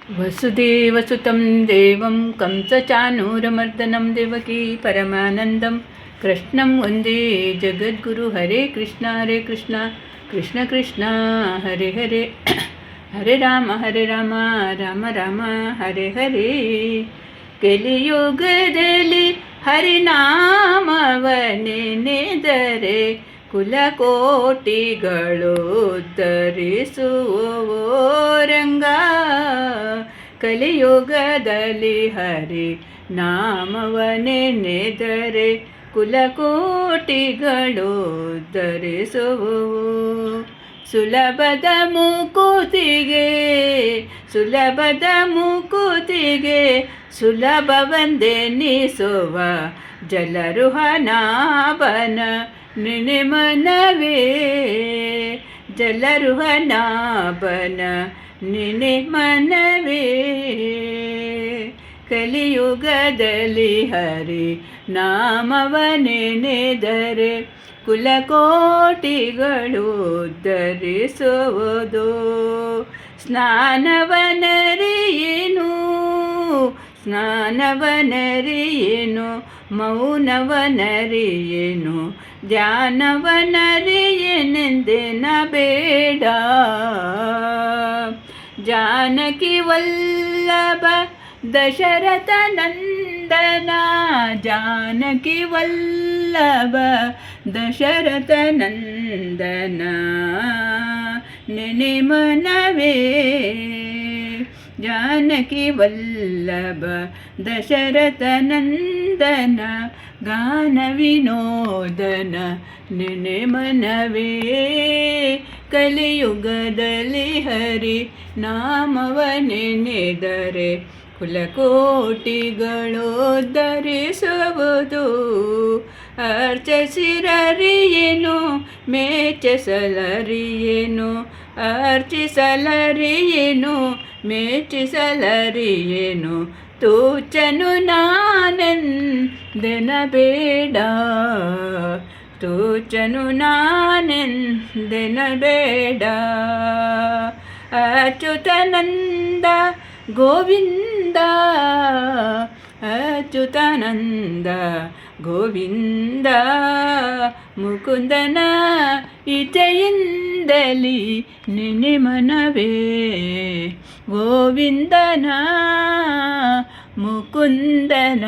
वसुदेवसुतं देवं कंसचाणूरमर्दनं देवकी परमानन्दं कृष्णं वन्दे जगद्गुरु। हरे कृष्ण कृष्ण कृष्ण हरे हरे हरे राम राम राम हरे हरे। कलियुगದಲ್ಲಿ ಹರಿನಾಮವನೆ ನೆನೆದರೆ ಕುಲಕೋಟಿಗಳು ಧರಿಸುವೋ ರಂಗ. ಕಲಿಯುಗದಲ್ಲಿ ಹರಿ ನಾಮವನೆ ನೆನೆದರೆ ಕುಲಕೋಟಿಗಳು ಧರಿಸುವೋ. ಸುಲಭದ ಮುಕುತಿಗೆ ಸುಲಭವೆಂದೆನಿಸುವ ಜಲರುಹನಾಭನ ನೆನೆ ಮನವೇ. ಜಲರುಹನಾಭನ ನೆನೆ ಮನವೇ. ಕಲಿಯುಗದಲ್ಲಿ ಹರಿ ನಾಮವನೆನೆದರೆ ಕುಲಕೋಟಿಗಳು ಧರಿಸುವುದು. ಸ್ನಾನವನರಿಯೇನು ಮೌನವನರಿಯೇನು ಧ್ಯಾನವನರಿಯೇನೆಂದೆನ ಬೇಡ. ಜಾನಕಿ ವಲ್ಲಭ ದಶರಥ ನಂದನ ಜಾನಕಿ ವಲ್ಲಭ ದಶರಥ ನಂದನ ನೆನೆ ಮನವೇ. ಜಾನಕಿ ವಲ್ಲಭ ದಶರಥ ನಂದನ ಗಾನ ವಿನೋದನ ನೆನೆ ಮನವೇ. ಕಲಿಯುಗದಲ್ಲಿ ಹರಿ ನಾಮವನೆನೆದರೆ ಕುಲಕೋಟಿಗಳು ಧರಿಸುವುದು. ಅರ್ಚಿಸಿರರಿಯೇನು ಮೆಚ್ಚಿಸಲರಿಯೇನು ಅರ್ಚಿಸಲರಿಯೇನು ಮೆಚ್ಚಿಸಲರಿಯೇನು ತೂಚನು ನಾನೆಂದೆನ ಬೇಡ. ತೂಚನು ನಾನೆಂದೆನ ಬೇಡ. ಅಚ್ಯುತಾನಂದ ಗೋವಿಂದ ಅಚ್ಯುತಾನಂದ ಗೋವಿಂದ ಮುಕುಂದನ ಇಚ್ಛೆಯಿಂದಲಿ ನೆನೆ ಮನವೇ. ಗೋವಿಂದನ ಮುಕುಂದನ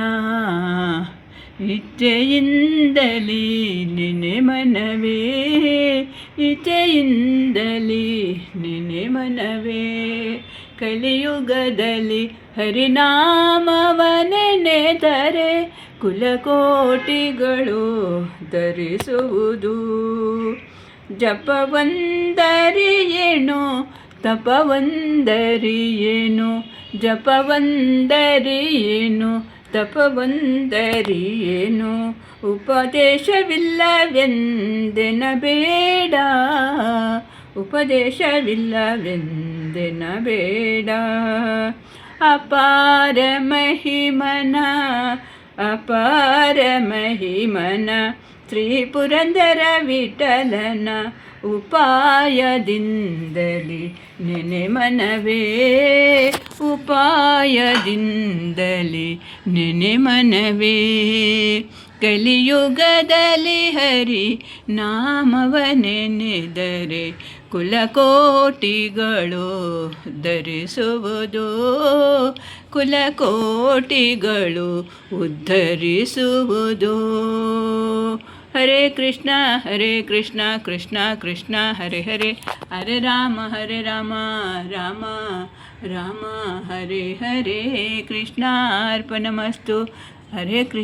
ಇಚ್ಛೆಯಿಂದಲಿ ನೆನೆ ಮನವೇ. ಇಚ್ಛೆಯಿಂದಲಿ ನೆನೆ ಮನವೇ. ಕಲಿಯುಗದಲ್ಲಿ ಹರಿನಾಮವನೆನೆದರೆ ಕುಲಕೋಟಿಗಳು ಧರಿಸುವುದು. ಜಪವಂದರಿಯೇನು ತಪವಂದರಿಯೇನು ಜಪವಂದರಿಯೇನು ತಪವಂದರಿಯೇನು ಉಪದೇಶವಿಲ್ಲವೆಂದೆನ ಬೇಡ. ಉಪದೇಶವಿಲ್ಲವೆಂದೆನ ಬೇಡ. ಅಪಾರ ಮಹಿಮನ ಶ್ರೀ ಪುರಂದರ ವಿಠಲನ ಉಪಾಯದಿಂದಲಿ ನೆನೆ ಮನವೇ. ಉಪಾಯದಿಂದಲಿ ನೆನೆ ಮನವೇ. ಕಲಿಯುಗದಲ್ಲಿ ಹರಿ ನಾಮವನೆನೆದರೆ ಕುಲಕೋಟಿಗಳು ಧರಿಸುವುದು. ಕುಲಕೋಟಿಗಳು ಉದ್ಧರಿಸುವುದು. ಹರೇ ಕೃಷ್ಣ ಕೃಷ್ಣ ಕೃಷ್ಣ ಹರೆ ಹರೆ ಹರೆ ರಾಮ ರಾಮ ರಾಮ ಹರೆ ಹರೆ. ಕೃಷ್ಣಾರ್ಪಣಮಸ್ತು. ಹರೇ ಕೃಷ್ಣ.